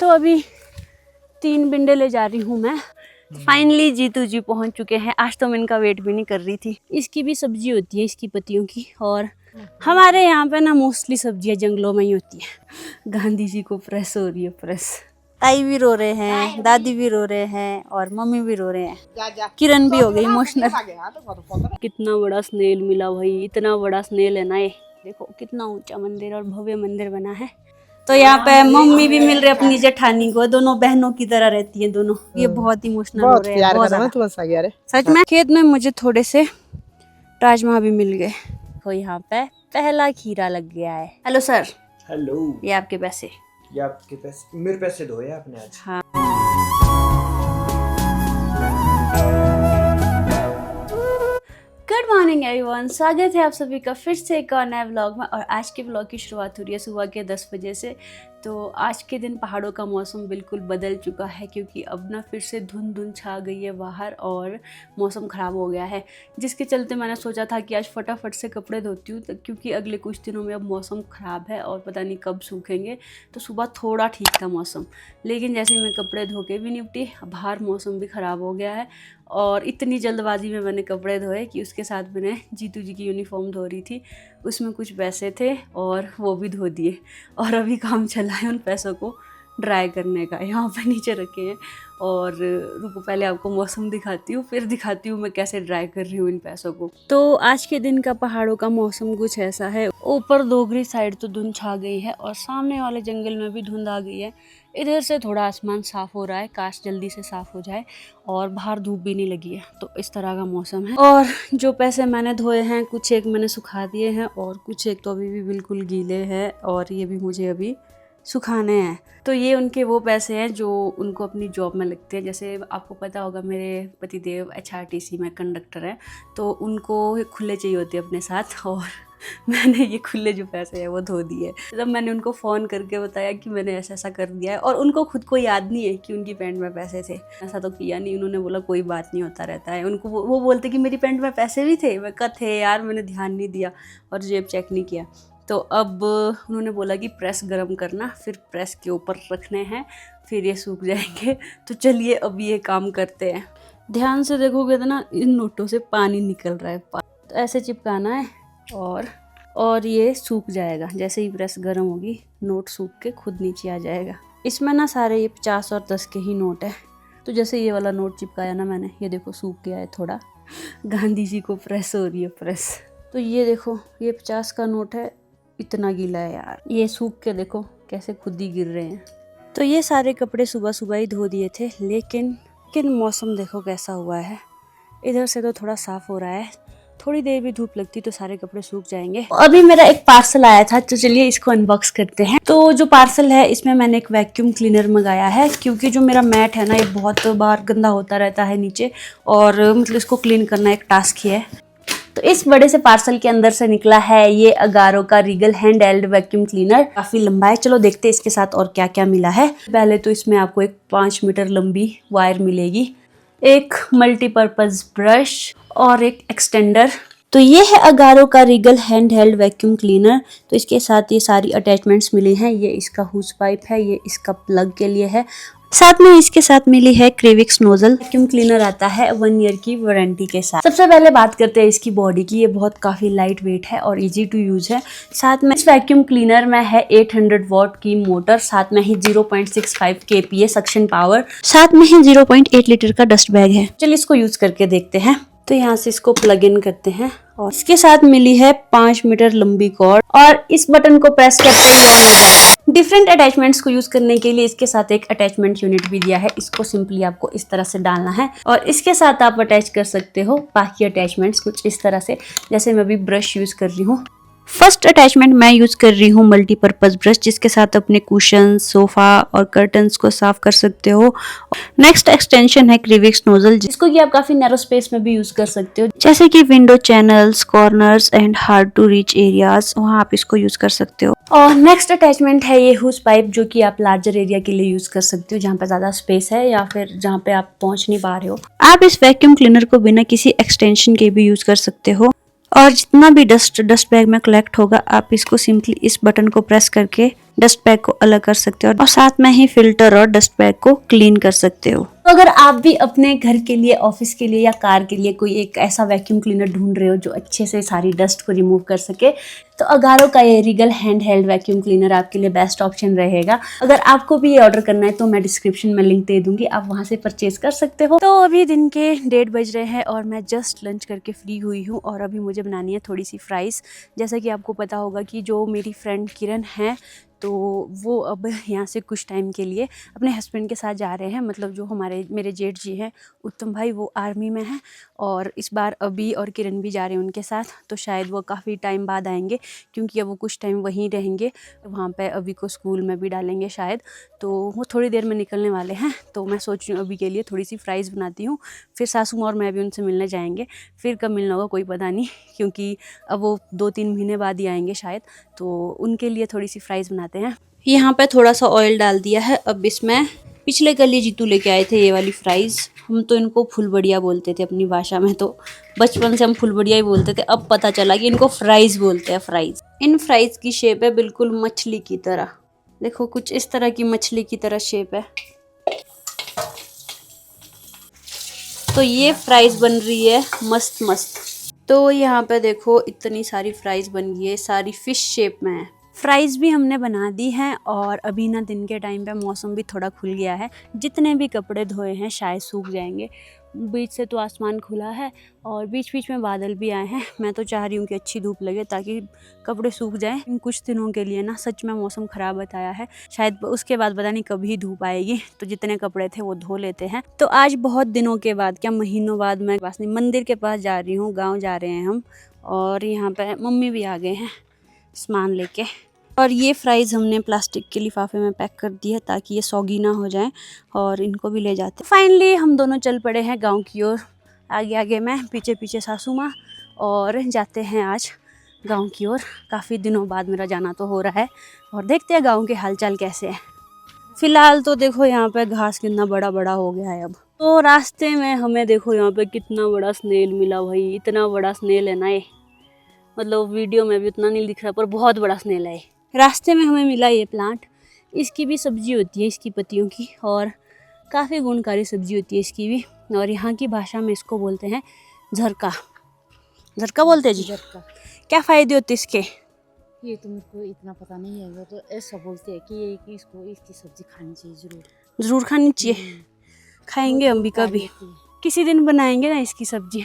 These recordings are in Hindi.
तो अभी 3 बिंडे ले जा रही हूँ मैं। फाइनली जीतू जी पहुँच चुके हैं। आज तो मैं इनका वेट भी नहीं कर रही थी। इसकी भी सब्जी होती है, इसकी पत्तियों की। और हमारे यहाँ पे ना मोस्टली सब्जियाँ जंगलों में ही होती है। गांधी जी को प्रेस हो रही है, प्रेस। ताई भी रो रहे हैं, दादी भी रो रहे हैं और मम्मी भी रो रहे हैं। किरण भी हो गई इमोशनल। कितना बड़ा स्नेल मिला भाई, इतना बड़ा स्नेल है ना। ये देखो कितना ऊंचा मंदिर और भव्य मंदिर बना है। तो यहाँ पे मम्मी भी मिल रहे अपनी जेठानी को, दोनों बहनों की तरह रहती हैं दोनों। ये बहुत इमोशनल हो रहे हैं, बहुत ज्यादा। सच में खेत में मुझे थोड़े से राजमा भी मिल गए। तो यहाँ पे पहला खीरा लग गया है। Hello sir. हेलो। ये आपके पैसे। ये आपके पैसे, मेरे पैसे धोए आपने आज। हाँ। गुड मॉर्निंग एवरीवन, स्वागत है आप सभी का फिर से एक और नए व्लॉग में। और आज के व्लॉग की शुरुआत हो रही है सुबह के 10 बजे से। तो आज के दिन पहाड़ों का मौसम बिल्कुल बदल चुका है, क्योंकि अब ना फिर से धुंध छा गई है बाहर और मौसम ख़राब हो गया है। जिसके चलते मैंने सोचा था कि आज फटाफट से कपड़े धोती हूँ, क्योंकि अगले कुछ दिनों में अब मौसम ख़राब है और पता नहीं कब सूखेंगे। तो सुबह थोड़ा ठीक था मौसम, लेकिन जैसे ही मैं कपड़े धो के भी निपटी, बाहर मौसम भी ख़राब हो गया है। और इतनी जल्दबाजी में मैंने कपड़े धोए कि उसके साथ मैंने जीतू जी की यूनिफॉर्म धो रही थी, उसमें कुछ पैसे थे और वो भी धो दिए। और अभी काम चला है उन पैसों को ड्राई करने का, यहाँ पे नीचे रखे हैं। और रुको पहले आपको मौसम दिखाती हूँ, फिर दिखाती हूँ मैं कैसे ड्राई कर रही हूँ इन पैसों को। तो आज के दिन का पहाड़ों का मौसम कुछ ऐसा है। ऊपर दोगरी साइड तो धुंध छा गई है और सामने वाले जंगल में भी धुंध आ गई है। इधर से थोड़ा आसमान साफ़ हो रहा है, काश जल्दी से साफ़ हो जाए। और बाहर धूप भी नहीं लगी है, तो इस तरह का मौसम है। और जो पैसे मैंने धोए हैं, कुछ एक मैंने सुखा दिए हैं और कुछ एक तो अभी भी बिल्कुल गीले हैं, और ये भी मुझे अभी सुखाने हैं। तो ये उनके वो पैसे हैं जो उनको अपनी जॉब में लगते हैं। जैसे आपको पता होगा, मेरे पतिदेव HRTC में कंडक्टर हैं, तो उनको खुले चाहिए होते हैं अपने साथ। और मैंने ये खुले जो पैसे हैं वो धो दिए। तब मैंने उनको फ़ोन करके बताया कि मैंने ऐसा ऐसा कर दिया है, और उनको खुद को याद नहीं है कि उनकी पैंट में पैसे थे। ऐसा तो किया नहीं, उन्होंने बोला कोई बात नहीं, होता रहता है। उनको वो बोलते कि मेरी पैंट में पैसे भी थे। मैं कहा थे यार, मैंने ध्यान नहीं दिया और जेब चेक नहीं किया। तो अब उन्होंने बोला कि प्रेस गरम करना, फिर प्रेस के ऊपर रखने हैं, फिर ये सूख जाएंगे। तो चलिए अब ये काम करते हैं। ध्यान से देखोगे तो ना, इन नोटों से पानी निकल रहा है। तो ऐसे चिपकाना है और ये सूख जाएगा। जैसे ही प्रेस गर्म होगी, नोट सूख के खुद नीचे आ जाएगा। इसमें ना सारे ये 50 और 10 के ही नोट है। तो जैसे ये वाला नोट चिपकाया ना मैंने, ये देखो सूख गया है थोड़ा। गांधी जी को प्रेस हो रही है, प्रेस। तो ये देखो, ये 50 का नोट है, इतना गीला है यार। ये सूख के देखो कैसे खुद ही गिर रहे हैं। तो ये सारे कपड़े सुबह सुबह ही धो दिए थे, लेकिन मौसम देखो कैसा हुआ है। इधर से तो थोड़ा साफ हो रहा है, थोड़ी देर भी धूप लगती तो सारे कपड़े सूख जाएंगे। अभी मेरा एक पार्सल आया था, तो चलिए इसको अनबॉक्स करते हैं। तो जो पार्सल है, इसमें मैंने एक वैक्यूम क्लीनर मंगाया है, क्योंकि जो मेरा मैट है ना, ये बहुत बार गंदा होता रहता है नीचे, और मतलब इसको क्लीन करना एक टास्क ही है। तो इस बड़े से पार्सल के अंदर से निकला है ये अगारो का Regal hand held vacuum cleaner. काफी लंबा है, चलो देखते हैं इसके साथ और क्या क्या मिला है। पहले तो इसमें आपको एक 5 मीटर लंबी वायर मिलेगी, एक मल्टीपर्पज ब्रश और एक एक्सटेंडर। तो ये है अगारो का Regal hand held vacuum cleaner. तो इसके साथ ये सारी अटैचमेंट्स मिली हैं। ये इसका हुज पाइप है, ये इसका प्लग के लिए है। साथ में इसके साथ मिली है क्रेविक्स नोजल। वैक्यूम क्लीनर आता है 1 ईयर की वारंटी के साथ। सबसे पहले बात करते हैं इसकी बॉडी की। ये बहुत काफी लाइट वेट है और इजी टू यूज है। साथ में इस वैक्यूम क्लीनर में है 800 वॉट की मोटर, साथ में ही 0.65 kPa सक्शन पावर, साथ में ही 0.8 लीटर का डस्ट बैग है। चलिए इसको यूज करके देखते हैं। तो यहाँ से इसको प्लग इन करते हैं, और इसके साथ मिली है 5 मीटर लंबी कॉर्ड, और इस बटन को प्रेस करते ही ऑन हो जाएगा। डिफरेंट अटैचमेंट्स को यूज करने के लिए इसके साथ एक अटैचमेंट यूनिट भी दिया है। इसको सिंपली आपको इस तरह से डालना है, और इसके साथ आप अटैच कर सकते हो बाकी अटैचमेंट्स कुछ इस तरह से। जैसे मैं अभी ब्रश यूज कर रही हूँ। फर्स्ट अटैचमेंट मैं यूज कर रही हूँ मल्टीपर्पज ब्रश, जिसके साथ अपने कुशन, सोफा और कर्टन्स को साफ कर सकते हो। नेक्स्ट एक्सटेंशन है क्रेविक्स नोजल, जिसको कि आप काफी नैरो स्पेस में भी यूज कर सकते हो, जैसे कि window channels, corners and hard to reach areas, वहाँ आप इसको यूज कर सकते हो। और नेक्स्ट अटैचमेंट है ये हुज पाइप, जो कि आप लार्जर एरिया के लिए यूज कर सकते हो, जहाँ पे ज्यादा स्पेस है या फिर जहाँ पे आप पहुंच नहीं पा रहे हो। आप इस वैक्यूम क्लीनर को बिना किसी एक्सटेंशन के भी यूज कर सकते हो। और जितना भी डस्ट बैग में कलेक्ट होगा, आप इसको सिंपली इस बटन को प्रेस करके डस्ट बैग को अलग कर सकते हो और साथ में ही फिल्टर और डस्ट बैग को क्लीन कर सकते हो। तो अगर आप भी अपने घर के लिए, ऑफिस के लिए या कार के लिए कोई एक ऐसा वैक्यूम क्लीनर ढूंढ रहे हो जो अच्छे से सारी डस्ट को रिमूव कर सके, तो अगारो का ये Regal hand held vacuum cleaner आपके लिए बेस्ट ऑप्शन रहेगा। अगर आपको भी ये ऑर्डर करना है तो मैं डिस्क्रिप्शन में लिंक दे दूंगी, आप वहां से परचेज कर सकते हो। तो अभी दिन के 1:30 बज रहे हैं और मैं जस्ट लंच करके फ्री हुई हूँ और अभी मुझे बनानी है थोड़ी सी फ्राइज़। जैसा कि आपको पता होगा कि जो मेरी फ्रेंड किरण है तो वो अब यहाँ से कुछ टाइम के लिए अपने हस्बैंड के साथ जा रहे हैं। मतलब जो मेरे जेठ जी हैं उत्तम भाई, वो आर्मी में हैं और इस बार अभी और किरण भी जा रहे हैं उनके साथ। तो शायद वो काफ़ी टाइम बाद आएंगे क्योंकि अब वो कुछ टाइम वहीं रहेंगे। वहाँ पे अभी को स्कूल में भी डालेंगे शायद, तो वो थोड़ी देर में निकलने वाले हैं। तो मैं सोच रही हूँ अभी के लिए थोड़ी सी फ्राइज़ बनाती हूँ, फिर सासू और मैं भी उनसे मिलने जाएंगे। फिर कब मिलना होगा कोई पता नहीं, क्योंकि अब वो 2-3 महीने बाद ही आएंगे शायद। तो उनके लिए थोड़ी सी फ्राइज़ बनाते हैं। यहाँ पे थोड़ा सा ऑयल डाल दिया है। अब इसमें पिछले कल ये जीतू लेके आए थे ये वाली फ्राइज़। हम तो इनको फुल बढ़िया बोलते थे अपनी भाषा में, तो बचपन से हम फुल बढ़िया ही बोलते थे। अब पता चला कि इनको फ्राइज़ बोलते हैं, फ्राइज़। इन फ्राइज़ की शेप है बिल्कुल मछली की तरह। देखो कुछ इस तरह की मछली की तरह शेप है। तो ये फ्राइज़ बन रही है मस्त मस्त। तो यहाँ पे देखो इतनी सारी फ्राइज़ बन गई है, सारी फिश शेप में है। फ्राइज़ भी हमने बना दी हैं और अभी ना दिन के टाइम पे मौसम भी थोड़ा खुल गया है। जितने भी कपड़े धोए हैं शायद सूख जाएंगे। बीच से तो आसमान खुला है और बीच बीच में बादल भी आए हैं। मैं तो चाह रही हूँ कि अच्छी धूप लगे ताकि कपड़े सूख जाएं। इन कुछ दिनों के लिए ना सच में मौसम ख़राब बताया है, शायद उसके बाद पता नहीं कभी धूप आएगी, तो जितने कपड़े थे वो धो लेते हैं। तो आज बहुत दिनों के बाद, क्या महीनों बाद, मैं मंदिर के पास जा रही हूँ। गाँव जा रहे हैं हम और यहाँ पर मम्मी भी आ गए हैं सामान लेके। और ये फ्राइज़ हमने प्लास्टिक के लिफाफे में पैक कर दी है ताकि ये सौगी ना हो जाए और इनको भी ले जाते हैं। फाइनली हम दोनों चल पड़े हैं गांव की ओर। आगे आगे मैं, पीछे पीछे सासू माँ, और जाते हैं आज गांव की ओर। काफ़ी दिनों बाद मेरा जाना तो हो रहा है और देखते हैं गांव के हालचाल कैसे हैं। फ़िलहाल तो देखो यहाँ पे घास कितना बड़ा बड़ा हो गया है अब। तो रास्ते में हमें देखो यहाँ पे कितना बड़ा स्नेल मिला भाई। इतना बड़ा स्नेल है ना ये, मतलब वीडियो में भी उतना नहीं दिख रहा पर बहुत बड़ा स्नेल है। रास्ते में हमें मिला ये प्लांट। इसकी भी सब्जी होती है, इसकी पत्तियों की, और काफ़ी गुणकारी सब्जी होती है इसकी भी। और यहाँ की भाषा में इसको बोलते हैं झरका। झरका बोलते हैं जी। झरका। क्या फ़ायदे होते इसके? ये तो मेरे को इतना पता नहीं है, वो तो ऐसा बोलते हैं कि इसको इसकी सब्जी खानी चाहिए, ज़रूर खानी चाहिए। खाएंगे हम भी कभी, किसी दिन बनाएंगे ना इसकी सब्जी,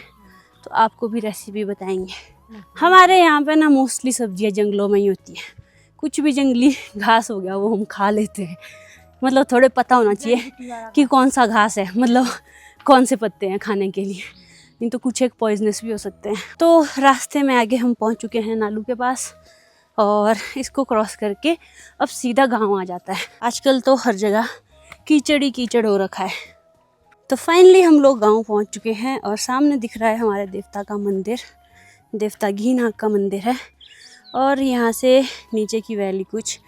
तो आपको भी रेसिपी बताएंगे। हमारे यहाँ पे ना मोस्टली सब्जियाँ जंगलों में ही होती हैं। कुछ भी जंगली घास हो गया वो हम खा लेते हैं। मतलब थोड़े पता होना चाहिए कि कौन सा घास है, मतलब कौन से पत्ते हैं खाने के लिए, नहीं तो कुछ एक पॉइजनस भी हो सकते हैं। तो रास्ते में आगे हम पहुंच चुके हैं नालू के पास और इसको क्रॉस करके अब सीधा गांव आ जाता है। आजकल तो हर जगह कीचड़ ही कीचड़ हो रखा है। तो फाइनली हम लोग गांव पहुंच चुके हैं और सामने दिख रहा है हमारे देवता का मंदिर। देवता घीनाग का मंदिर है और यहाँ से नीचे की वैली कुछ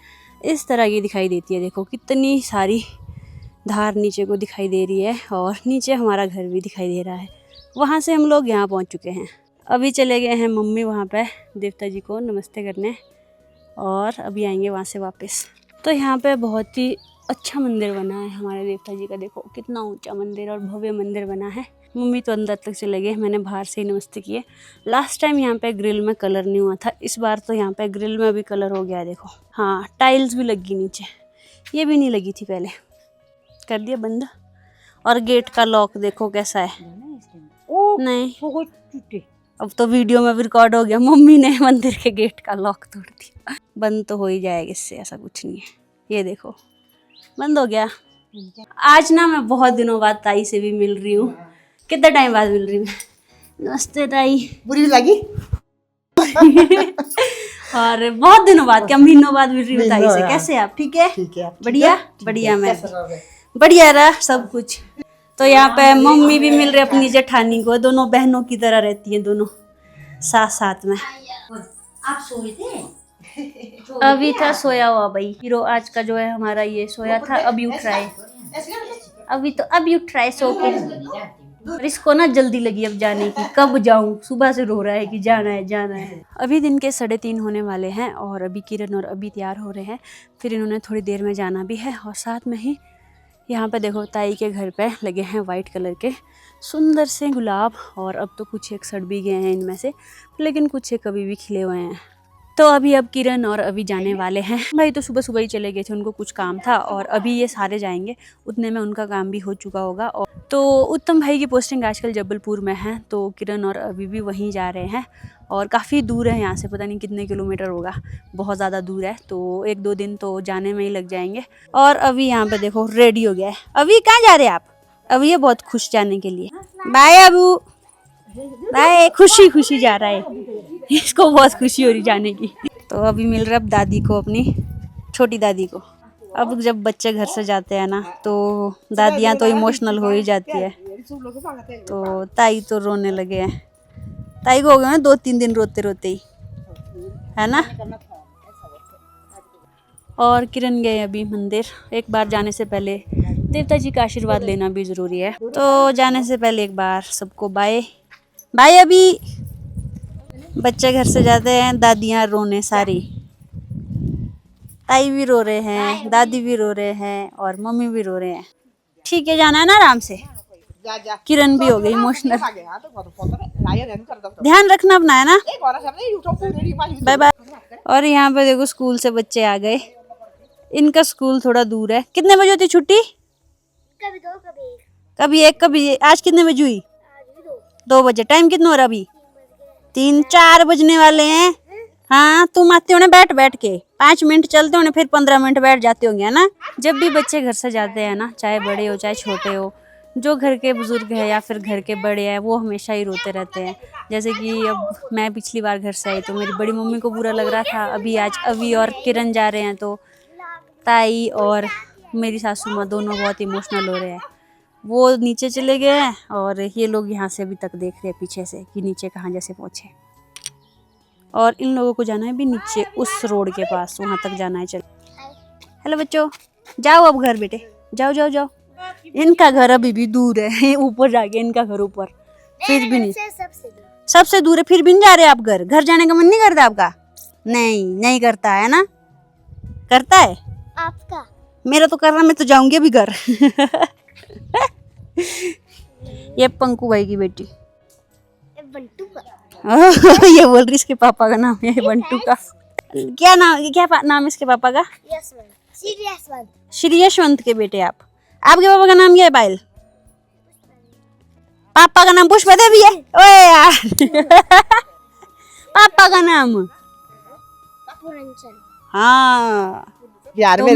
इस तरह की दिखाई देती है। देखो कितनी सारी धार नीचे को दिखाई दे रही है और नीचे हमारा घर भी दिखाई दे रहा है। वहाँ से हम लोग यहाँ पहुँच चुके हैं। अभी चले गए हैं मम्मी वहाँ पे देवता जी को नमस्ते करने और अभी आएंगे वहाँ से वापस। तो यहाँ पे बहुत ही अच्छा मंदिर बना है हमारे देवता जी का। देखो कितना ऊंचा मंदिर और भव्य मंदिर बना है। मम्मी तो अंदर तक चले गए, मैंने बाहर से ही नमस्ते किए। लास्ट टाइम यहाँ पे ग्रिल में कलर नहीं हुआ था, इस बार तो यहाँ पे ग्रिल में भी कलर हो गया है। देखो हाँ, टाइल्स भी लगी नीचे, ये भी नहीं लगी थी पहले, कर दिया बंद। और गेट का लॉक देखो कैसा है। नहीं टूटे, अब तो वीडियो में भी रिकॉर्ड हो गया, मम्मी ने मंदिर के गेट का लॉक तोड़ दिया। बंद तो हो ही जाएगा इससे, ऐसा कुछ नहीं है। ये देखो बंद हो गया। आज ना मैं बहुत दिनों बाद ताई से भी मिल रही हूँ। कितना टाइम बाद मिल रही हूँ। नमस्ते ताई। बुरी लगी? और बहुत दिनों बाद, क्या महीनों बाद मिल रही हूँ ताई से। कैसे आप? ठीक है, ठीक है। बढ़िया बढ़िया। मैं बढ़िया रहा सब कुछ। तो यहाँ पे मम्मी भी मिल रही है अपनी जेठानी को। दोनों बहनों की तरह रहती हैं, दोनों साथ साथ में। आप सोए थे? अभी था सोया हुआ भाई हीरो आज का जो है हमारा, ये सोया था अभी उठ रहा है। अभी उठ रहा है सो के। और इसको ना जल्दी लगी अब जाने की, कब जाऊं, सुबह से रो रहा है कि जाना है जाना है। अभी दिन के 3:30 होने वाले हैं और अभी किरण और अभी तैयार हो रहे हैं, फिर इन्होंने थोड़ी देर में जाना भी है। और साथ में ही यहाँ पे देखो ताई के घर पे लगे हैं वाइट कलर के सुंदर से गुलाब, और अब तो कुछ एक सड़ भी गए हैं इनमें से, लेकिन कुछ एक अभी भी खिले हुए हैं। तो अभी अब किरण और अभी जाने वाले हैं। भाई तो सुबह सुबह ही चले गए थे, उनको कुछ काम था, और अभी ये सारे जाएंगे, उतने में उनका काम भी हो चुका होगा। और तो उत्तम भाई की पोस्टिंग आजकल जबलपुर में है, तो किरण और अभी भी वहीं जा रहे हैं, और काफ़ी दूर है यहाँ से, पता नहीं कितने किलोमीटर होगा, बहुत ज़्यादा दूर है, तो 1-2 दिन तो जाने में ही लग जाएंगे। और अभी यहाँ पे देखो रेडी हो गया है। अभी कहाँ जा रहे हैं आप? अभी ये बहुत खुश जाने के लिए। Bye Abu, bye. खुशी खुशी जा रहा है, इसको बहुत खुशी हो रही जाने की। तो अभी मिल रहा है दादी को, अपनी छोटी दादी को। अब जब बच्चे घर से जाते हैं ना, तो दादियाँ तो इमोशनल हो ही जाती है, तो ताई तो रोने लगे हैं। ताई को हो गए 2-3 दिन रोते रोते ही, है ना। और किरण गए अभी मंदिर। एक बार जाने से पहले देवता जी का आशीर्वाद लेना भी ज़रूरी है, तो जाने से पहले एक बार सबको बाय बाय। अभी बच्चे घर से जाते हैं, दादियाँ रोने सारी, ताई भी रो रहे हैं, दादी भी रो रहे हैं, और मम्मी भी रो रहे हैं। ठीक है, जाना है ना आराम से। किरण भी हो गई इमोशनल। ध्यान रखना अपना, है ना। Bye bye. और यहाँ पे देखो स्कूल से बच्चे आ गए, इनका स्कूल थोड़ा दूर है। कितने बजे होती छुट्टी? कभी 2 कभी 1। कभी 1 कभी 1। आज कितने बजे हुई? 2 बजे। टाइम कितना हो रहा अभी? 3-4 बजने वाले हैं। हाँ, तुम आते हो ना बैठ बैठ के, 5 मिनट चलते हो ना, फिर 15 मिनट बैठ जाते होंगे, है ना। जब भी बच्चे घर से जाते हैं ना, चाहे बड़े हो चाहे छोटे हो, जो घर के बुजुर्ग है या फिर घर के बड़े हैं, वो हमेशा ही रोते रहते हैं। जैसे कि अब मैं पिछली बार घर से आई तो मेरी बड़ी मम्मी को बुरा लग रहा था, अभी आज अभी और किरण जा रहे हैं, तो ताई और मेरी सासू माँ दोनों बहुत इमोशनल हो रहे हैं। वो नीचे चले गए हैं, और ये लोग यहाँ से अभी तक देख रहे हैं पीछे से कि नीचे कहाँ जैसे पहुँचे। और इन लोगों को जाना है भी नीचे उस रोड के पास, वहाँ तक जाना है। चल, हेलो बच्चों, जाओ अब घर बेटे, जाओ जाओ जाओ। इनका घर अभी भी दूर है, ऊपर जाके इनका घर ऊपर, फिर भी नहीं, सबसे दूर है, फिर भी नहीं जा रहे आप घर। घर जाने का मन नहीं करता आपका? नहीं करता है ना, करता है आपका? मेरा तो कर रहा, मैं तो जाऊंगी अभी घर। ये पंकु भाई की बेटी, बंटू का। ये बोल रही इसके पापा का नाम है बंटू का। क्या नाम है इसके पापा का? यशवंत। श्री यशवंत के बेटे आप। आपके पापा का नाम क्या है पायल? पापा का नाम पुष्पा देवी है। ओए यार। पापा का नाम? हाँ। यार तो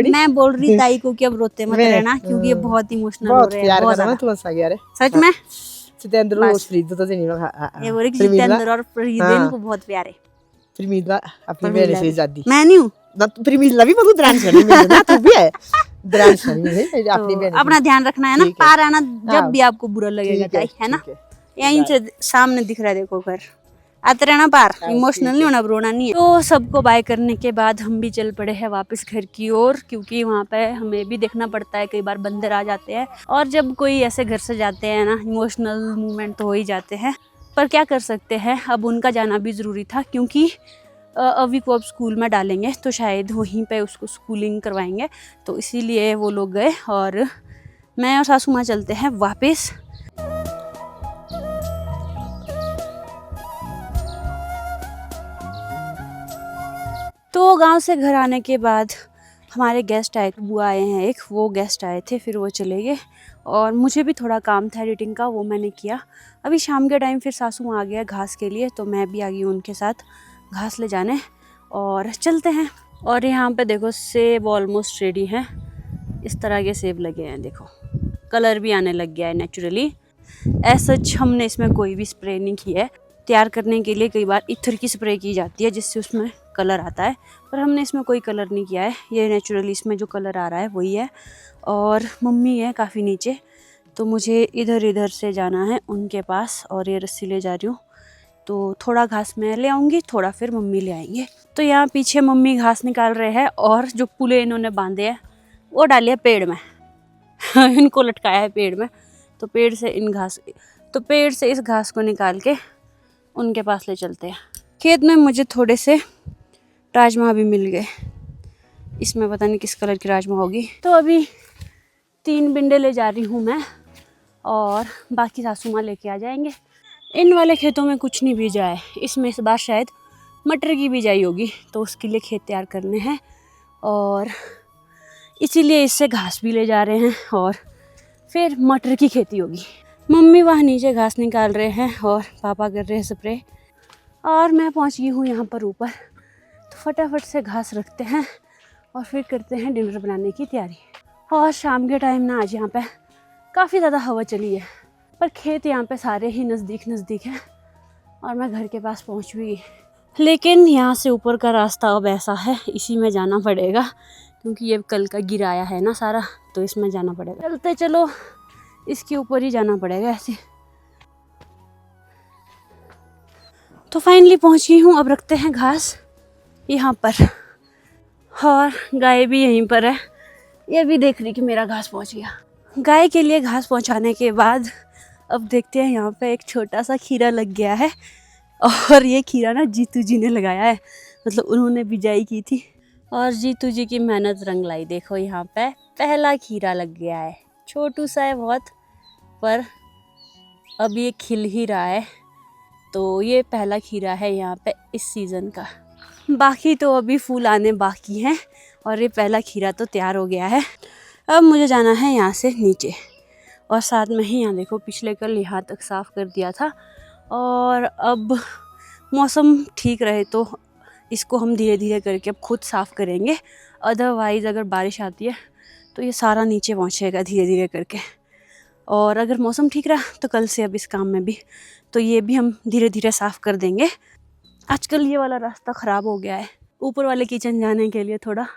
मैं बोल रही ताई को कि अब रोते मत रहना, क्योंकि ये बहुत इमोशनल हो रहे हैं, बहुत ज्यादा। सच में जितेंद्र और फ्रीद तो नहीं ये बोल रही कि जितेंद्र और फ्रीद को बहुत प्यारे। फ्रीद अपनी बहन से ज्यादा। मैं नहीं हूँ ना, फ्रीद भी बहुत ध्यान से ना, तू भी है ध्यान से अपनी बहन। अपना ध्यान रखना है ना, पार आना जब भी आपको बुरा लगेगा ताई, है ना। यहीं से सामने दिख रहा है देखो घर, आते रहना पार, इमोशनल नहीं होना, अब रोना नहीं है। तो सबको बाय करने के बाद हम भी चल पड़े हैं वापस घर की ओर, क्योंकि वहाँ पे हमें भी देखना पड़ता है, कई बार बंदर आ जाते हैं, और जब कोई ऐसे घर से जाते हैं ना, इमोशनल मूवमेंट तो हो ही जाते हैं, पर क्या कर सकते हैं, अब उनका जाना भी ज़रूरी था, क्योंकि अभी को अब स्कूल में डालेंगे तो शायद वहीं पे उसको स्कूलिंग करवाएंगे, तो इसीलिए वो लोग गए, और मैं और सासू माँ चलते हैं वापस। तो गांव से घर आने के बाद हमारे गेस्ट आए, बुआ आए हैं एक, वो गेस्ट आए थे, फिर वो चले गए, और मुझे भी थोड़ा काम था एडिटिंग का, वो मैंने किया। अभी शाम के टाइम फिर सासू आ गया घास के लिए, तो मैं भी आ गई उनके साथ घास ले जाने, और चलते हैं। और यहाँ पे देखो सेब ऑलमोस्ट रेडी हैं, इस तरह के सेब लगे हैं, देखो कलर भी आने लग गया है नेचुरली। ऐसा हमने इसमें कोई भी स्प्रे नहीं किया है। तैयार करने के लिए कई बार इथर की स्प्रे की जाती है जिससे उसमें कलर आता है, पर हमने इसमें कोई कलर नहीं किया है, ये नेचुरली इसमें जो कलर आ रहा है वही है। और मम्मी है काफ़ी नीचे, तो मुझे इधर से जाना है उनके पास, और ये रस्सी ले जा रही हूँ, तो थोड़ा घास मैं ले आऊँगी, थोड़ा फिर मम्मी ले आएंगे। तो यहाँ पीछे मम्मी घास निकाल रहे हैं, और जो पुले इन्होंने बांधे हैं वो डाले पेड़ में। इनको लटकाया है पेड़ में, तो पेड़ से इस घास को निकाल के उनके पास ले चलते हैं। खेत में मुझे थोड़े से राजमा भी मिल गए, इसमें पता नहीं किस कलर की राजमा होगी। तो अभी 3 बिंडे ले जा रही हूँ मैं और बाकी सासू माँ लेके आ जाएंगे। इन वाले खेतों में कुछ नहीं बीजा है, इसमें इस बार शायद मटर की बिजाई होगी, तो उसके लिए खेत तैयार करने हैं और इसीलिए इससे घास भी ले जा रहे हैं और फिर मटर की खेती होगी। मम्मी वहाँ नीचे घास निकाल रहे हैं और पापा कर रहे हैं स्प्रे और मैं पहुँच गई हूँ यहाँ पर ऊपर। तो फटाफट से घास रखते हैं और फिर करते हैं डिनर बनाने की तैयारी। और शाम के टाइम ना आज यहाँ पे काफ़ी ज़्यादा हवा चली है, पर खेत यहाँ पे सारे ही नज़दीक हैं और मैं घर के पास पहुँच भी गई। लेकिन यहाँ से ऊपर का रास्ता अब ऐसा है, इसी में जाना पड़ेगा क्योंकि ये कल का गिराया है ना सारा, तो इसमें जाना पड़ेगा। चलते चलो, इसके ऊपर ही जाना पड़ेगा ऐसे। तो फाइनली पहुँच गई हूँ। अब रखते हैं घास यहाँ पर और गाय भी यहीं पर है, ये भी देख रही कि मेरा घास पहुँच गया। गाय के लिए घास पहुँचाने के बाद अब देखते हैं, यहाँ पे एक छोटा सा खीरा लग गया है और ये खीरा ना जीतू जी ने लगाया है, मतलब उन्होंने बिजाई की थी और जीतू जी की मेहनत रंग लाई। देखो यहाँ पे पहला खीरा लग गया है, छोटू सा है बहुत, पर अब ये खिल ही रहा है। तो ये पहला खीरा है यहाँ पे इस सीज़न का, बाकी तो अभी फूल आने बाकी हैं और ये पहला खीरा तो तैयार हो गया है। अब मुझे जाना है यहाँ से नीचे और साथ में ही यहाँ देखो पिछले कल यहाँ तक साफ़ कर दिया था और अब मौसम ठीक रहे तो इसको हम धीरे धीरे करके अब खुद साफ़ करेंगे। अदरवाइज़ अगर बारिश आती है तो ये सारा नीचे पहुँचेगा धीरे धीरे करके, और अगर मौसम ठीक रहा तो कल से अब इस काम में भी तो ये भी हम धीरे धीरे साफ़ कर देंगे। आजकल ये वाला रास्ता ख़राब हो गया है, ऊपर वाले किचन जाने के लिए थोड़ा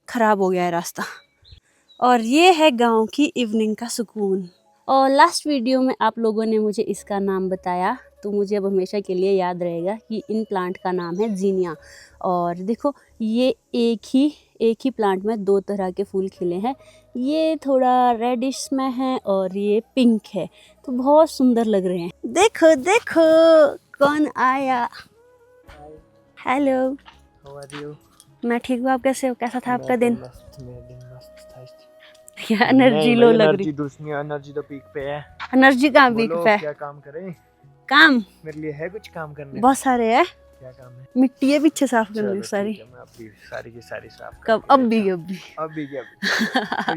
ख़राब हो गया है रास्ता। और ये है गांव की इवनिंग का सुकून। और लास्ट वीडियो में आप लोगों ने मुझे इसका नाम बताया, तो मुझे अब हमेशा के लिए याद रहेगा कि इन प्लांट का नाम है जीनिया। और देखो ये एक ही प्लांट में 2 तरह के फूल खिले हैं, ये थोड़ा रेडिश में है और ये पिंक है, तो बहुत सुंदर लग रहे हैं। देखो देखो कौन आया। Hello, how are you? मैं ठीक हूँ, आप कैसे हो? कैसा था आपका दिन? मेरा दिन मस्त था। क्या एनर्जी लो लग रही? दूसरी एनर्जी तो पीक पे है। एनर्जी कहाँ पीक पे है? क्या काम करें? काम मेरे लिए है कुछ काम करने? बहुत सारे है। क्या काम है? मिट्टी है पीछे साफ करने चलो की सारी। ठीक है, मैं अभी सारी की सारी साफ कब? करके अभी देता हूँ। अभी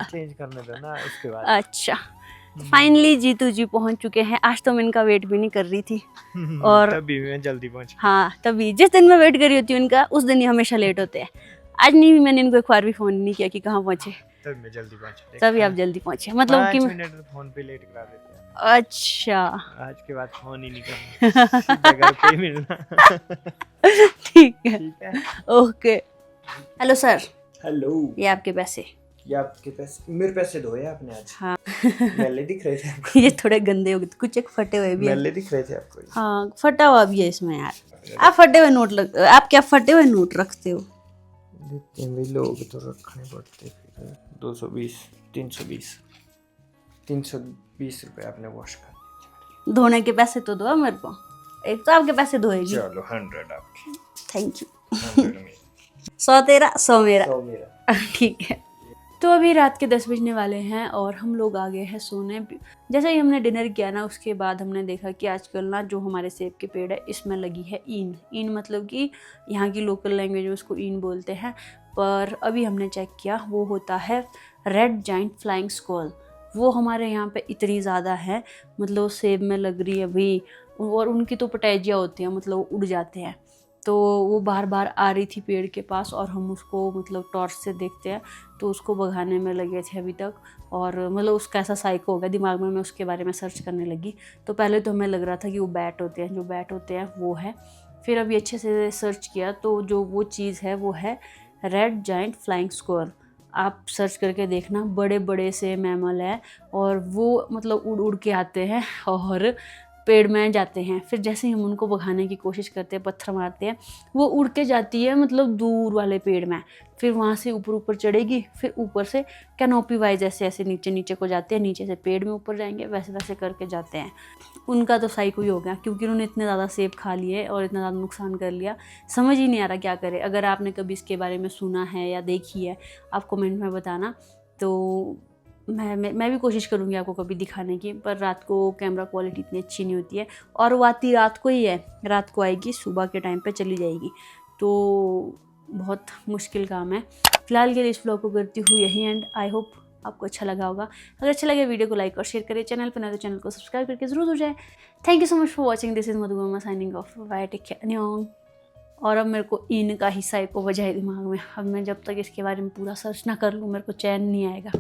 चेंज करने दो ना इसके बाद। अच्छा, फाइनली जीतू जी पहुंच चुके हैं। आज तो मैं इनका वेट भी नहीं कर रही थी और तभी मैं जल्दी पहुंच। हाँ, तभी जिस दिन मैं वेट कर रही होती हूँ इनका, उस दिन ही हमेशा लेट होते हैं। आज नहीं, मैंने इनको एक बार भी फोन नहीं किया कि कहाँ पहुंचे, तभी मैं जल्दी पहुंचा। तभी आप जल्दी पहुंचे, मतलब कि 5 मिनट फोन पे लेट करा देते हैं। अच्छा आज के बाद फोन ही नहीं करना, सीधा घर पे ही मिलना। ठीक है, ठीक है, ओके। Hello sir, hello. ये आपके पैसे। ये आपके पैसे? मेरे पैसे धोए आपने आज? हाँ मैले दिख रहे थे आपको? ये थोड़े गंदे हो गए, कुछ एक फटे हुए भी है। मैले दिख रहे थे आपको? हाँ, फटा हुआ भी है इसमें यार। आप फटे हुए नोट आप क्या फटे हुए नोट रखते हो? देते हैं भाई, लोग तो रखने पड़ते। फिर 220 320 रुपए आपने वॉश कर दिए। धोने के पैसे तो दो मेरे को, एक तो आपके पैसे धोएगी। चलो 100 आपके, थैंक यू। 100 मेरे, 100 तेरा 100 मेरा। 100 मेरा। ठीक है। तो अभी रात के 10 बजने वाले हैं और हम लोग आ गए हैं सोने। जैसे ही हमने डिनर किया ना, उसके बाद हमने देखा कि आजकल ना जो हमारे सेब के पेड़ है इसमें लगी है ईन। ईन मतलब कि यहाँ की लोकल लैंग्वेज में उसको ईन बोलते हैं, पर अभी हमने चेक किया वो होता है रेड जाइंट फ्लाइंग स्क्वैल। वो हमारे यहाँ पे इतनी ज़्यादा है, मतलब सेब में लग रही है अभी, और उनकी तो पटैजिया होती हैं, मतलब वो उड़ जाते हैं। तो वो बार बार आ रही थी पेड़ के पास और हम उसको मतलब टॉर्च से देखते हैं, तो उसको भगाने में लगे थे अभी तक। और मतलब उसका ऐसा साइको हो गया दिमाग में, मैं उसके बारे में सर्च करने लगी। तो पहले तो हमें लग रहा था कि वो बैट होते हैं, जो बैट होते हैं वो है। फिर अभी अच्छे से सर्च किया तो जो वो चीज़ है वो है रेड जाइंट फ्लाइंग स्क्वैल। आप सर्च करके देखना, बड़े बड़े से मैमल है और वो मतलब उड़ उड़ के आते हैं और पेड़ में जाते हैं। फिर जैसे ही हम उनको भगाने की कोशिश करते हैं, पत्थर मारते हैं, वो उड़ के जाती है मतलब दूर वाले पेड़ में। फिर वहाँ से ऊपर चढ़ेगी, फिर ऊपर से कैनोपी वाइज ऐसे ऐसे नीचे को जाते हैं, नीचे से पेड़ में ऊपर जाएंगे, वैसे वैसे करके जाते हैं। उनका तो साइको ही हो गया, क्योंकि उन्होंने इतने ज़्यादा सेब खा लिए और इतना ज़्यादा नुकसान कर लिया, समझ ही नहीं आ रहा क्या करे। अगर आपने कभी इसके बारे में सुना है या देखी है, आप कमेंट में बताना। तो मैं भी कोशिश करूँगी आपको कभी दिखाने की, पर रात को कैमरा क्वालिटी इतनी अच्छी नहीं होती है, और वो आती रात को ही है, रात को आएगी, सुबह के टाइम पे चली जाएगी, तो बहुत मुश्किल काम है। फिलहाल के लिए इस व्लॉग को करती हूँ यही एंड। आई होप आपको अच्छा लगा होगा। अगर अच्छा लगे वीडियो को लाइक और शेयर करें, चैनल पर नए तो चैनल को सब्सक्राइब करके जरूर हो जाए। Thank you so much for watching. This is Madhuma signing off. Bye, take care, न्योंग। और अब मेरे को इन का हिस्सा एक को बजाए दिमाग में, अब मैं जब तक इसके बारे में पूरा सर्च ना कर लूँ मेरे को चैन नहीं आएगा।